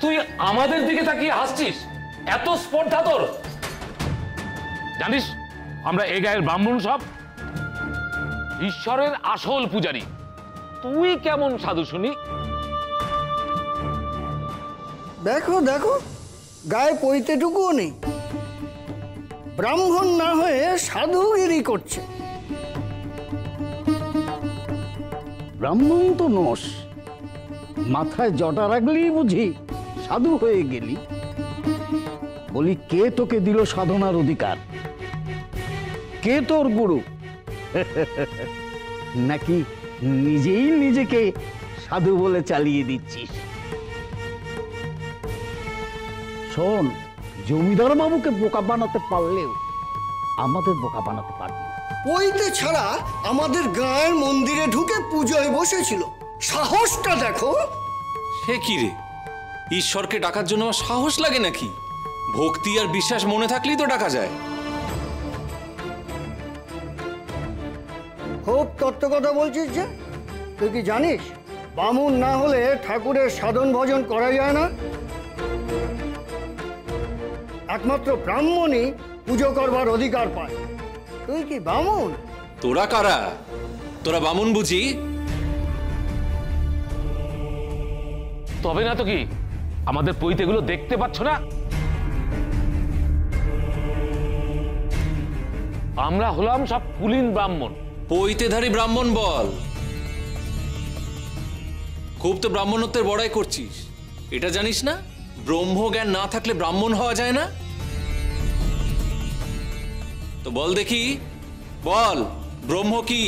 তুই আমাদের দিকে তাকিয়ে হাসছিস? এত স্পর্ধা তোর? জানিস আমরা এই গায়ের ব্রাহ্মণ সব ঈশ্বরের আসল পূজারী। তুই কেমন সাধু শুনি? দেখো দেখো, গায়ে পৈতেটুকুও নেই, ব্রাহ্মণ না হয়ে সাধুগিরি করছে। ব্রাহ্মণ তো নস, মাথায় জটা রাখলেই বুঝি সাধু হয়ে গেলি। বলি, কে তোকে দিল সাধনার অধিকার? কে তোর গুরু? নাকি নিজেই নিজেকে সাধু বলে চালিয়ে দিচ্ছিস? শোন, জমিদার বাবুকে বোকা বানাতে পারলেও আমাদের বোকা বানাতে পারবি না। পৈতে ছাড়া আমাদের গায়ের মন্দিরে ঢুকে পুজোয় বসেছিল, সাহসটা দেখো। সে কি রে, ঈশ্বরকে ডাকার জন্য সাহস লাগে নাকি? ভক্তি আর বিশ্বাস মনে থাকলেই তো ডাকা যায়। খুব তত্ত্ব কথা বলছিস যে। তুই কি জানিস বামুন না হলে ঠাকুরের সাধন ভজন করা যায় না? একমাত্র ব্রাহ্মণই পুজো করবার অধিকার পায়। তুই কি বামুন? তোরা কারা? তোরা বামুন বুঝি? তবে না তো কি, আমাদের পৈতেগুলো দেখতে পাচ্ছ না? আমরা হলাম সব কুলীন ব্রাহ্মণ। পৈতেধারী ব্রাহ্মণ বল। খুব তো ব্রাহ্মণত্বের বড়াই করছিস। এটা জানিস না ব্রহ্মজ্ঞান না থাকলে ব্রাহ্মণ হওয়া যায় না? তো বল দেখি, বল ব্রহ্ম কি?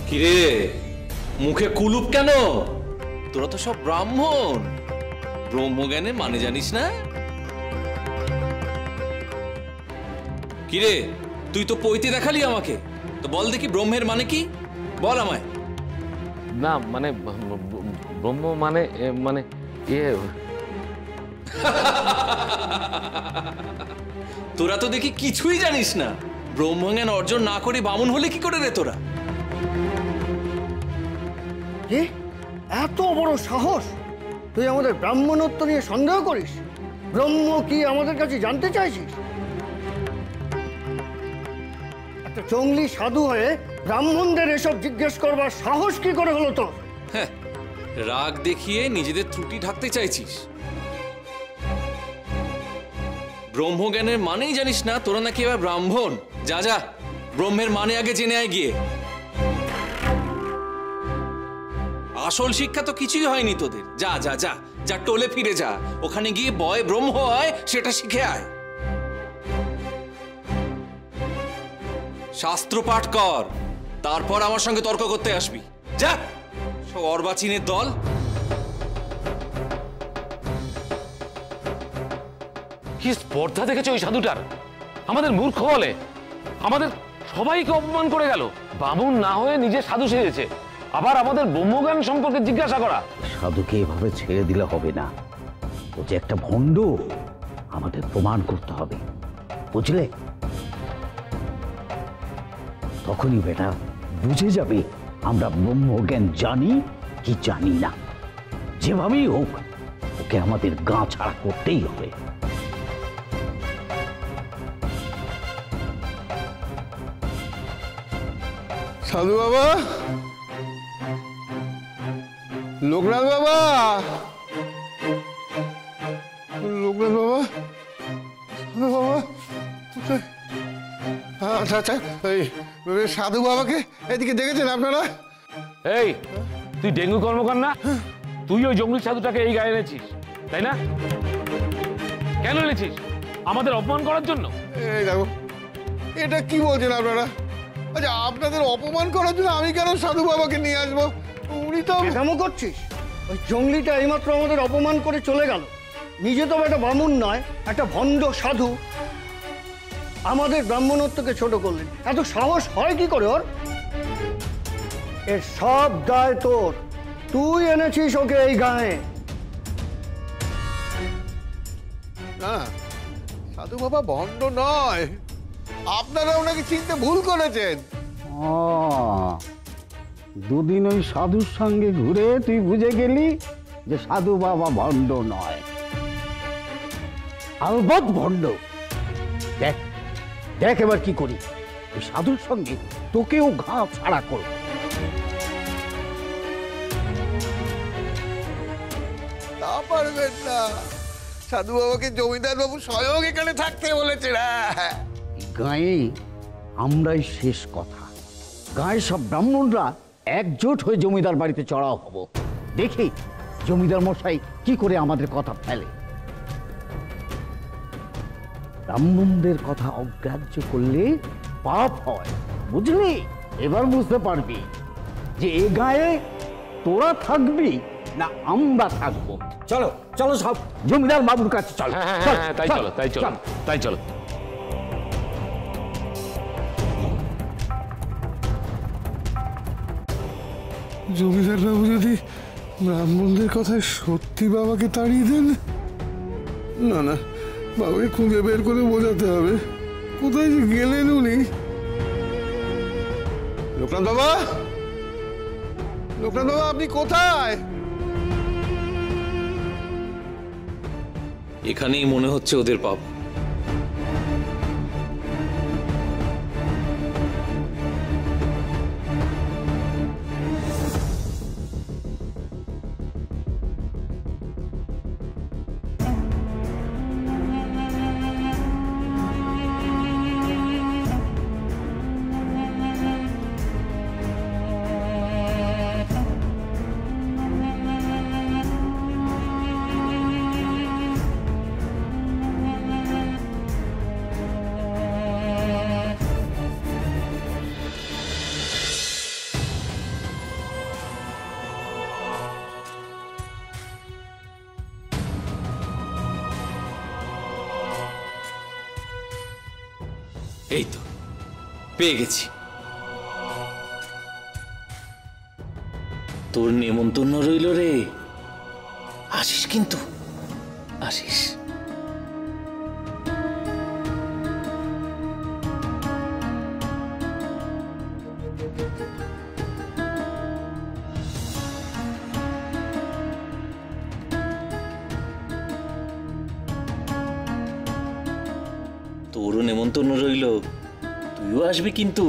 কিরে, মুখে কুলুপ কেন? তোরা তো সব ব্রাহ্মণ, ব্রহ্মজ্ঞানের মানে জানিস না? কিরে, তুই তো পৈতে দেখালি আমাকে, তো বল দেখি ব্রহ্মের মানে কি? বল আমায়। না মানে ব্রহ্ম মানে মানে তোরা তো দেখি কিছুই জানিস না। ব্রহ্মজ্ঞান অর্জন না করে বামুন হলে কি করে রে তোরা? কি এত বড় সাহস? তুই আমাদের ব্রাহ্মণত্ব নিয়ে সন্দেহ করিস? ব্রহ্ম কি আমাদের কাছে জানতে চাইছিস? একটা জঙ্গলি সাধু হয়ে ব্রাহ্মণদের এসব জিজ্ঞেস করবার সাহস কি করে হলো তোর? হ্যাঁ, রাগ দেখিয়ে নিজেদের ত্রুটি ঢাকতে চাইছিস। ব্রহ্মজ্ঞানের মানেই জানিস না তোরা নাকি এবার ব্রাহ্মণ? যা যা, ব্রহ্মের মানে আগে জেনে আয় গিয়ে। আসল শিক্ষা তো কিছুই হয়নি তোদের। যা যা যা যা, টোলে ফিরে যা, ওখানে গিয়ে বয় ব্রহ্ম হয় সেটা শিখে আয়। শাস্ত্র পাঠ কর, তারপর আমার সঙ্গে তর্ক করতে আসবি। যা, সব অর্বাচীনের দল। কি স্পর্ধা দেখেছো ওই সাধুটার? আমাদের মূর্খ বলে, আমাদের সবাইকে অপমান করে গেল। বামুন না হয়ে নিজে সাধু সেজেছে, আবার আমাদের ব্রহ্মজ্ঞান সম্পর্কে জিজ্ঞাসা করা। সাধুকে এভাবে ছেড়ে দিলে হবে না। ও যে একটা ভণ্ড, আমাদের প্রমাণ করতে হবে, বুঝলে? তখনই বেটা বুঝে যাবে আমরা ব্রহ্মজ্ঞান জানি কি জানি না। যেভাবেই হোক ওকে আমাদের গা ছাড়া করতেই হবে। সাধু বাবা, লোকনাথ বাবা, লোকনাথ বাবা, সাধু বাবা। আচ্ছা আচ্ছা, এই সাধু বাবাকে এদিকে দেখেছেন আপনারা? এই তুই ডেঙ্গু কর্মকার না? তুই ওই জঙ্গলি সাধুটাকে এই গায়ে এনেছিস, তাই না? কেন এনেছিস? আমাদের অপমান করার জন্য? এই দেখো, এটা কি বলছেন আপনারা? আচ্ছা, আপনাদের অপমান করার জন্য আমি কেন সাধু বাবাকে নিয়ে আসবো? উনি তো কেমন করছিস? ওই জঙ্গলিটা এইমাত্র আমাদের অপমান করে চলে গেল। নিজে তো একটা বামুন নয়, একটা ভণ্ড সাধু। আমাদের ব্রাহ্মণত্বকে ছোট করলেন। এত সাহস হয় কি করে ওর? এর সব দায় তোর। তুই এনেছিস ওকে এই গায়ে। না, সাধু বাবা ভণ্ড নয়, আপনারা ওনাকে চিনতে ভুল করেছেন। ও, দুদিন ওই সাধুর সঙ্গে ঘুরে তুই বুঝে গেলি যে সাধু বাবা ভণ্ড নয়, আলবৎ ভণ্ড। দেখ দেখ এবার কি করি, ওই সাধুর সঙ্গে তোকেও ঘা ছাড়া করব। তা পারবেন না, সাধু বাবাকে জমিদার বাবু স্বয়ং এখানে থাকতে বলেছে। গাঁয়ে আমরাই শেষ কথা। গাঁয়ের সব ব্রাহ্মণরা একজোট হয়ে জমিদার বাড়িতে চড়াও হব। দেখি জমিদার মশাই কি করে আমাদের কথা ফেলে। ব্রাহ্মণদের কথা অগ্রাহ্য করলে পাপ হয়, বুঝলি? এবার বুঝতে পারবি যে এ গায়ে তোরা থাকবি না আমরা থাকবো। চলো চলো সব জমিদার বাবুর কাছে চলো। হ্যাঁ, তাই চলো, তাই চলো, তাই চলো। জমিদার বাবু যদি ব্রাহ্মণদের কথায় সত্যি বাবাকে তাড়িয়ে দেন, না না, বাবাকে খুঁজে বের করে বোঝাতে হবে কোথায় যে গেলেন উনি। লোকনাথ বাবা, লোকনাথ বাবা, আপনি কোথায়? এখানেই মনে হচ্ছে ওদের পাব। এই তো পেয়ে গেছি। তোর নেমন্তন্ন রইল রে, আসিস কিন্তু, আসিস। তোরও নেমন্তন্ন রইল, তুইও আসবি কিন্তু।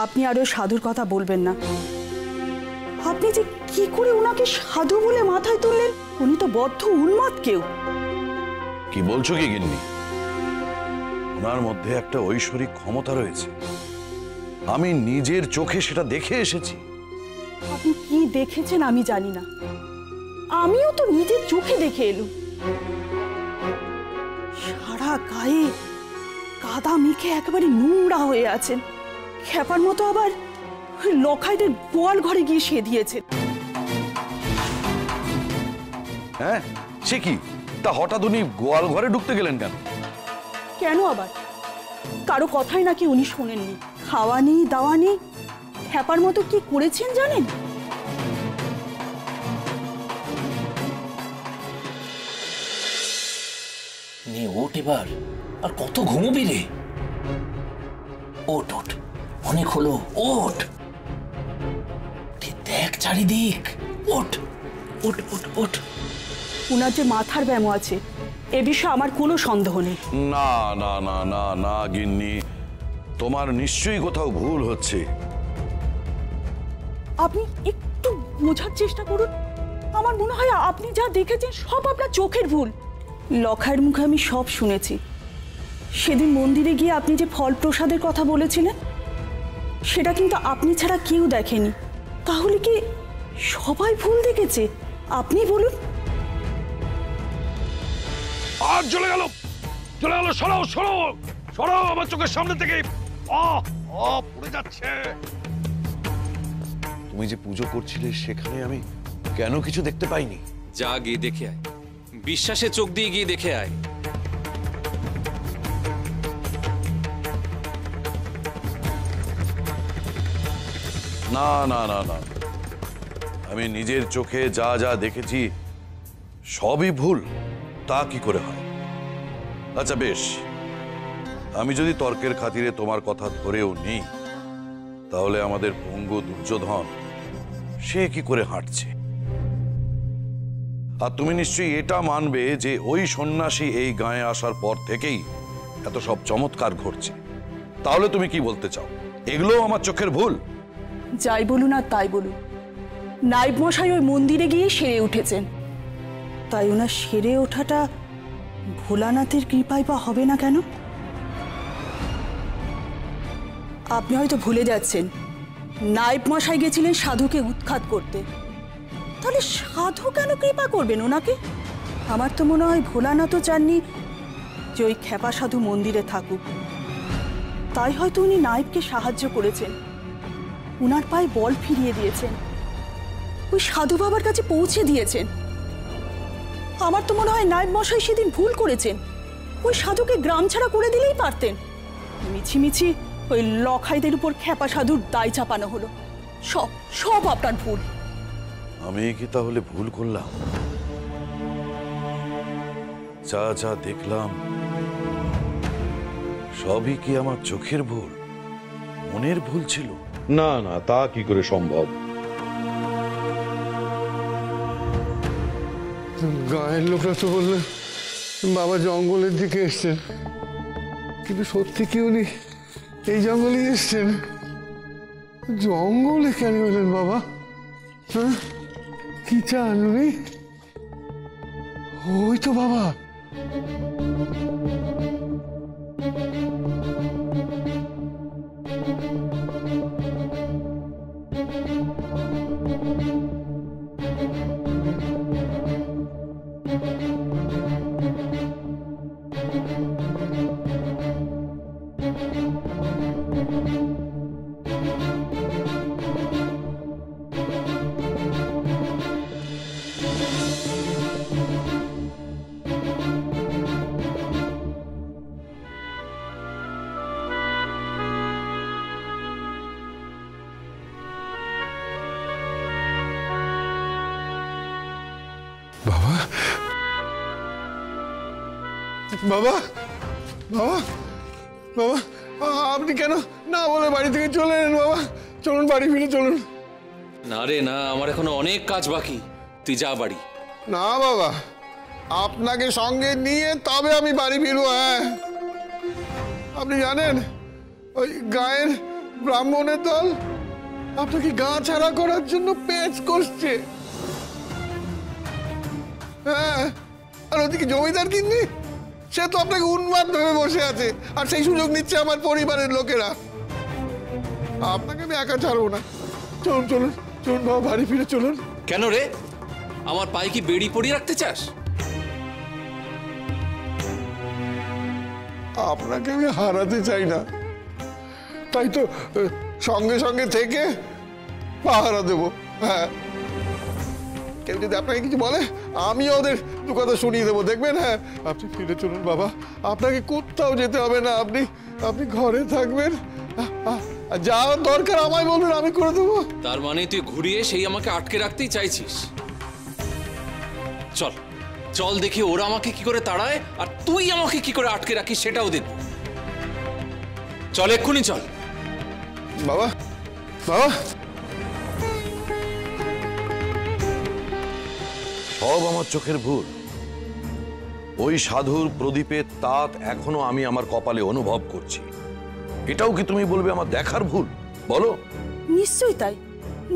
আপনি আরো সাধুর কথা বলবেন না। আপনি যে কি করে ওনাকে সাধু বলে মাথায় তুললেন? উনি তো বদ্ধ উন্মাদ কেউ। কি বলছো কি গিন্নি? ওনার মধ্যে একটা ঐশ্বরিক ক্ষমতা রয়েছে, আমি নিজের চোখে সেটা দেখে এসেছি। আপনি কি দেখেছেন আমি জানি না, আমিও তো নিজের চোখে দেখে এলুম। সারা গায়ে কাদা মেখে একেবারে নোংরা হয়ে আছেন, খেপার মতো আবার লখাইদের গোয়াল ঘরে গিয়ে সে দিয়েছেন। হ্যাঁ, সে কি? তা হঠাৎ উনি গোয়াল ঘরে ঢুকতে গেলেন কেন? কেন আবার? কারো কথাই নাকি উনি শোনেননি। খাওয়া নেই, দাওয়া নেই, খেপার মতো কি করেছেন জানেন? নে ওঠ এবার, আর কত ঘুমবি রে? ওঠ ওঠ, অনেক হলো, ওঠ। দেখ চারিদিক, ওঠ ওঠ ওঠ ওঠ। উনার যে মাথার ব্যামো আছে এ বিষয়ে আমার কোনো সন্দেহ নেই। না না না না না গিন্নি, তোমার নিশ্চয়ই কোথাও ভুল হচ্ছে। আপনি একটু বোঝার চেষ্টা করুন। আমার মনে হয় আপনি যা দেখেছেন সব আপনার চোখের ভুল। লখাইয়ের মুখে আমি সব শুনেছি। সেদিন মন্দিরে গিয়ে আপনি যে ফল প্রসাদের কথা বলেছিলেন সেটা কিন্তু আপনি ছাড়া কেউ দেখেনি। তাহলে কি সবাই ভুল দেখেছে? আপনি বলুন। আর চলে গেল, চলে গেল। সরাও সরাও সরাও আমার চোখের সামনে থেকে। পড়ে যাচ্ছে। তুমি যে পুজো করছিলে সেখানে আমি কেন কিছু দেখতে পাইনি? যা গিয়ে দেখে আয়, বিশ্বাসে চোখ দিয়ে গিয়ে দেখে আয়। না না না না, আমি নিজের চোখে যা যা দেখেছি সবই ভুল, তা কি করে হয়? আচ্ছা বেশ, আমি যদি তর্কের খাতিরে তোমার কথা ধরেও নিই, তাহলে আমাদের পঙ্গু দুর্যোধন সে কি করে হাঁটছে? আর তুমি নিশ্চয়ই এটা মানবে যে ওই সন্ন্যাসী এই গায়ে আসার পর থেকেই এত সব চমৎকার ঘটছে। তাহলে তুমি কি বলতে চাও, এগুলো আমার চোখের ভুল? যাই বলুন আর তাই বলুন, নায়েব মশাই ওই মন্দিরে গিয়ে সেরে উঠেছেন, তাই ওনার সেরে ওঠাটা ভোলানাথের কৃপায় বা হবে না কেন? আপনি হয়তো ভুলে যাচ্ছেন, নায়েব মশাই গেছিলেন সাধুকে উৎখাত করতে, তাহলে সাধু কেন কৃপা করবেন ওনাকে? আমার তো মনে হয় ভোলানাথও চাননি যে ওই খ্যাপা সাধু মন্দিরে থাকুক, তাই হয়তো উনি নায়েবকে সাহায্য করেছেন, উনার পায়ে বল ফিরিয়ে দিয়েছেন, ওই সাধু বাবার কাছে পৌঁছে দিয়েছেন। আমার তো মনে হয় নায়েব মশাই সেদিন ভুল করেছেন, ওই সাধুকে গ্রাম ছাড়া করে দিলেই পারতেন। মিছিমিছি ওই লখাইদের উপর খ্যাপা সাধুর দায় চাপানো হলো। সব সব আপনার ভুল। আমি কি তাহলে ভুল করলাম? যা যা দেখলাম সবই কি আমার চোখের ভুল, মনের ভুল ছিল? না না, তা কি করে সম্ভব? গায়ের লোকরা তো বললেন বাবা জঙ্গলের দিকে এসছেন, কিন্তু সত্যি কি উনি এই জঙ্গলেই এসছেন? জঙ্গলে কেন এলেন বাবা? হ্যাঁ, কি চান উনি? ওই তো বাবা। বাবা বাবা বাবা বাবা, আপনি কেন না বলে বাড়ি থেকে চলে এলেন? বাবা চলুন, বাড়ি ফিরে চলুন। না রে না, আমার এখনো অনেক কাজ বাকি, তুই যা বাড়ি। না বাবা, আপনাকে সঙ্গে নিয়ে তবে আমি বাড়ি ফিরবো। হ্যাঁ, আপনি জানেন ওই গায়ের ব্রাহ্মণের দল আপনাকে গা ছাড়া করার জন্য পেচ করছে। হ্যাঁ, আর ওদিকে জমিদার কিন্নি সে তো আপনাকে উন্মাদ ভেবে বসে আছে, আর সেই সুযোগ নিচ্ছে আমার পরিবারের লোকেরা। আপনাকে আমি একা ছাড়বো না। চলুন চলুন চলুন বাবা, বাড়ি ফিরে চলুন। কেন রে, আমার পায়ে কি বেড়ি পরিয়ে রাখতে চাস? আপনাকে আমি হারাতে চাই না, তাই তো সঙ্গে সঙ্গে থেকে পাহারা দেবো। হ্যাঁ, কেউ যদি আপনাকে কিছু বলে আমি ওদের দু কথা শুনিয়ে দেবো, দেখবেন। হ্যাঁ, আপনি ফিরে চলুন বাবা, আপনাকে কোথাও যেতে হবে না, আপনি আপনি ঘরে থাকবেন। যা দরকার আমায় বলবেন, আমি করে দেবো। তার মানে তুই ঘুরিয়ে সেই আমাকে আটকে রাখতেই চাইছিস? চল চল দেখি ওরা আমাকে কি করে তাড়ায় আর তুই আমাকে কি করে আটকে রাখিস সেটাও দেখব। চল এক্ষুনি চল। বাবা বাবা, সব আমার চোখের ভুল। ওই সাধুর প্রদীপের তাত এখনো আমি আমার কপালে অনুভব করছি, এটাও কি তুমি বলবে আমার দেখার ভুল? বলো। নিশ্চয়ই তাই,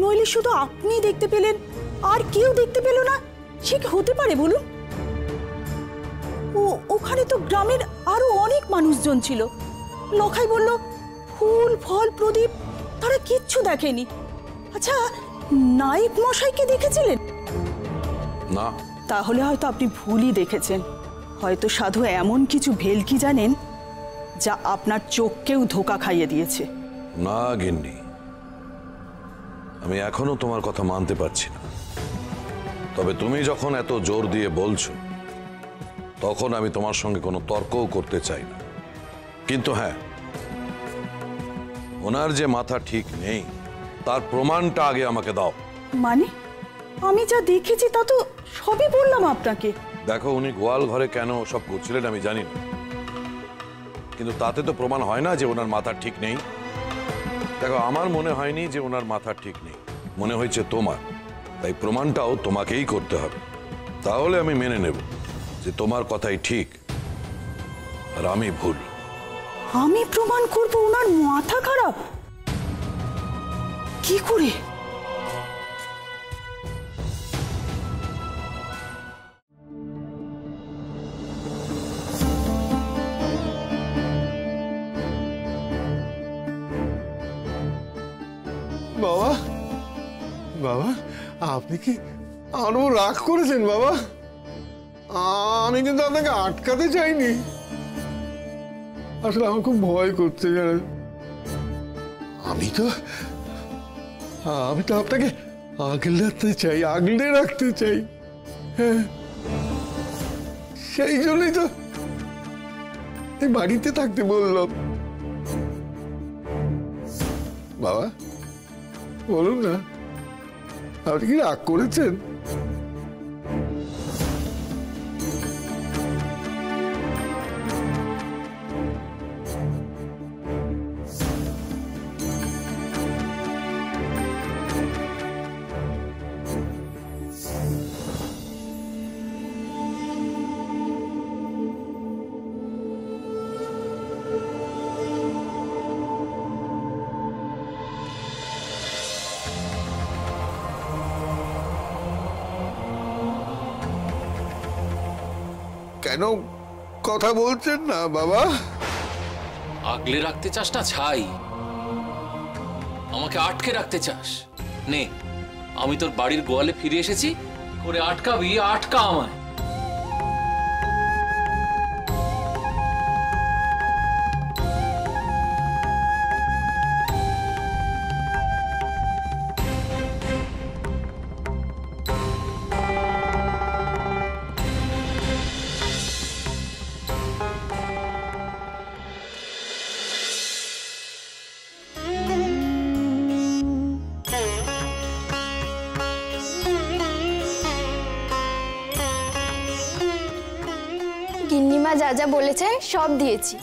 নইলে শুধু আপনি দেখতে পেলেন আর কেউ দেখতে পেল না, সে কি হতে পারে বলুন? ওখানে তো গ্রামের আরো অনেক মানুষজন ছিল। লখাই বলল ফুল ফল প্রদীপ, তারা কিচ্ছু দেখেনি। আচ্ছা, নায়েব মশাইকে দেখেছিলেন? না। তাহলে হয়তো আপনি ভুলই দেখেছেন, হয়তো সাধু এমন কিছু ভেলকি জানেন যা আপনার চোখকেও ধোঁকা খাইয়ে দিয়েছে। না গিন্নি, আমি এখনো তোমার কথা মানতে পারছি না। তবে তুমি যখন এত জোর দিয়ে বলছো, তখন আমি তোমার সঙ্গে কোনো তর্কও করতে চাই না। কিন্তু হ্যাঁ, ওনার যে মাথা ঠিক নেই তার প্রমাণটা আগে আমাকে দাও। মানে? আমি যা দেখেছি তা তো সবই বললাম আপনাকে। দেখো, উনি গোয়াল ঘরে কেন সব করছিলেন আমি জানি না, কিন্তু তাতে তো প্রমাণ হয় না যে ওনার মাথা ঠিক নেই। দেখো, আমার মনে হয়নি যে ওনার মাথা ঠিক নেই, মনে হয়েছে তোমার। তাই প্রমাণটাও তোমাকেই করতে হবে, তাহলে আমি মেনে নেব যে তোমার কথাই ঠিক আর আমি ভুল। আমি প্রমাণ করব ওনার মাথা খারাপ? কি করে? বাবা, বাবা, আপনি কি আরো রাগ করেছেন বাবা? আমি কিন্তু আপনাকে আটকাতে চাইনি। আসলে আমার খুব ভয় করছে জানেন। আমি তো আপনাকে আগলে রাখতে চাই। হ্যাঁ, সেই জন্যই তো এই বাড়িতে থাকতে বললাম। বাবা বলুন না, আপনি কি রাগ করেছেন? কেন কথা বলছেন না বাবা? আগলে রাখতে চাস না ছাই? আমাকে আটকে রাখতে চাস? নে, আমি তোর বাড়ির গোয়ালে ফিরে এসেছি, করে আটকাবি, আটকা আমায়। গিন্নিমা যা যা বলেছেন সব দিয়েছি।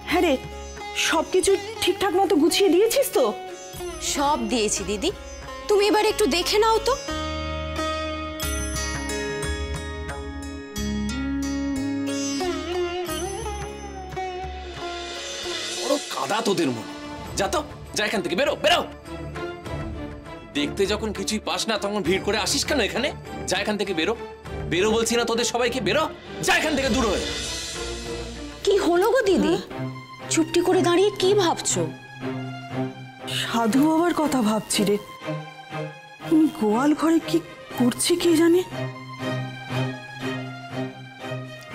হ্যাঁ রে, সবকিছু ঠিকঠাক মতো গুছিয়ে দিয়েছিস তো? সব দিয়েছি দিদি, তুমি এবার একটু দেখে নাও তো। বড় কাদা তোদের মনে। যা তো, যা এখান থেকে, বেরো বেরো। দেখতে যখন কিছুই পাস না তখন ভিড় করে আসিস কেন এখানে? যা এখান থেকে, বেরো বেরো বলছি না তোদের সবাইকে, বেরো, যা এখান থেকে দূর হয়ে। কি হলো গো দিদি, চুপটি করে দাঁড়িয়ে কি ভাবছো? সাধু বাবার কথা ভাবছি রে। উনি গোয়াল ঘরে কি করছে কে জানে।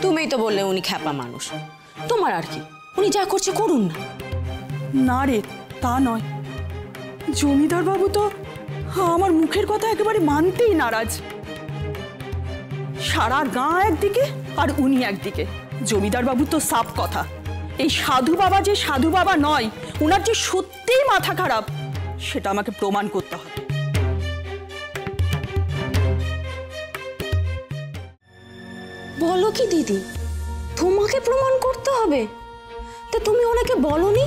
তুমিই তো বললে উনি খ্যাপা মানুষ, তোমার আর কি, উনি যা করছে করুন না। না রে, তা নয়। জমিদার বাবু তো আমার মুখের কথা একেবারে মানতেই নারাজ। সারা গাঁ একদিকে আর উনি একদিকে। জমিদার বাবু তো সাফ কথা, এই সাধু বাবা যে সাধু বাবা নয়, উনার যে সত্যিই মাথা খারাপ, সেটা আমাকে প্রমাণ করতে হবে। বলো কি দিদি, তোমাকে প্রমাণ করতে হবে? তা তুমি ওনাকে বলনি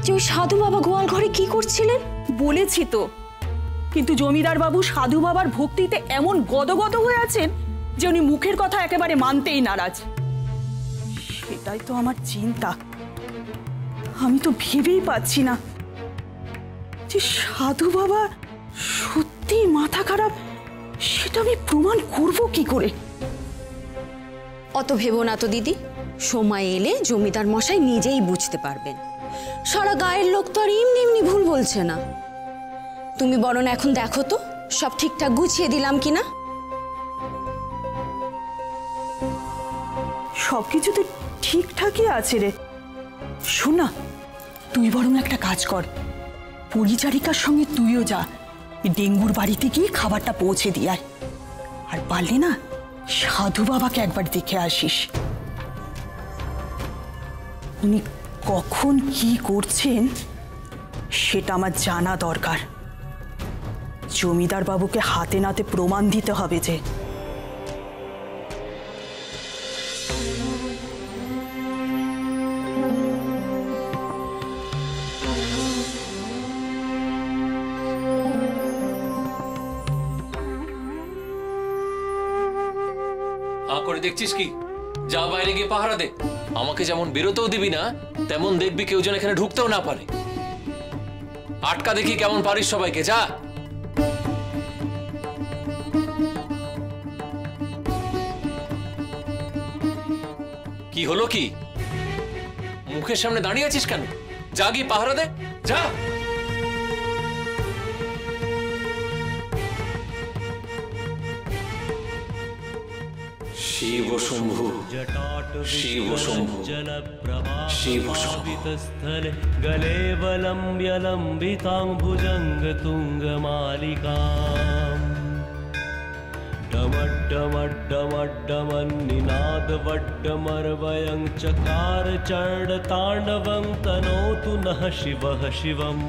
যে ওই সাধু বাবা গোয়াল ঘরে কি করছিলেন? বলেছি তো, কিন্তু জমিদার বাবু সাধু বাবার ভক্তিতে এমন গদগদ হয়ে আছেন যে উনি মুখের কথা একেবারে মানতেই নারাজ। সেটাই তো আমার চিন্তা। আমি তো ভেবেই পাচ্ছি না যে সাধু বাবা সত্যি মাথা খারাপ, সেটা আমি প্রমাণ করব কি করে। অত ভেবো না তো দিদি, সময় এলে জমিদার মশাই নিজেই বুঝতে পারবেন। সারা গায়ের লোক তো আর এমনি এমনি ভুল বলছে না। তুমি বরং এখন দেখো তো সব ঠিকঠাক গুছিয়ে দিলাম কিনা। সবকিছু তো ঠিকঠাকই আছে রে। শোন না, তুই বরং একটা কাজ কর, পরিচারিকার সঙ্গে তুইও যা, ডেঙ্গুর বাড়িতে গিয়ে খাবারটা পৌঁছে দিয়ে আয়। আর পারলে না সাধু বাবাকে একবার দেখে আসিস। উনি কখন কি করছেন সেটা আমার জানা দরকার। জমিদার বাবুকে হাতে নাতে প্রমাণ দিতে হবে যে করে দেখছিস কি? যা বাইরে গিয়ে পাহারা দে। আমাকে যেমন বেরোতেও দিবি না, তেমন দেখবি কেউ যেন এখানে ঢুকতেও না পারে। আটকা দেখি কেমন পারিস সবাইকে। যা। কি হলো কি? মুখের সামনে দাঁড়িয়ে আছিস কেন? যা গিয়ে পাহারা দে। যা। शिव शंभु शिव शंभु शिव स्थले गले वलम्ब्य लम्बितांभुजंग तुंग मालिकाम् डमड्डमड्डमड्डमन्निनाद वड्डमर्वयं चकार चण्ड ताण्डवं तनोतु नः शिवः शिवम्।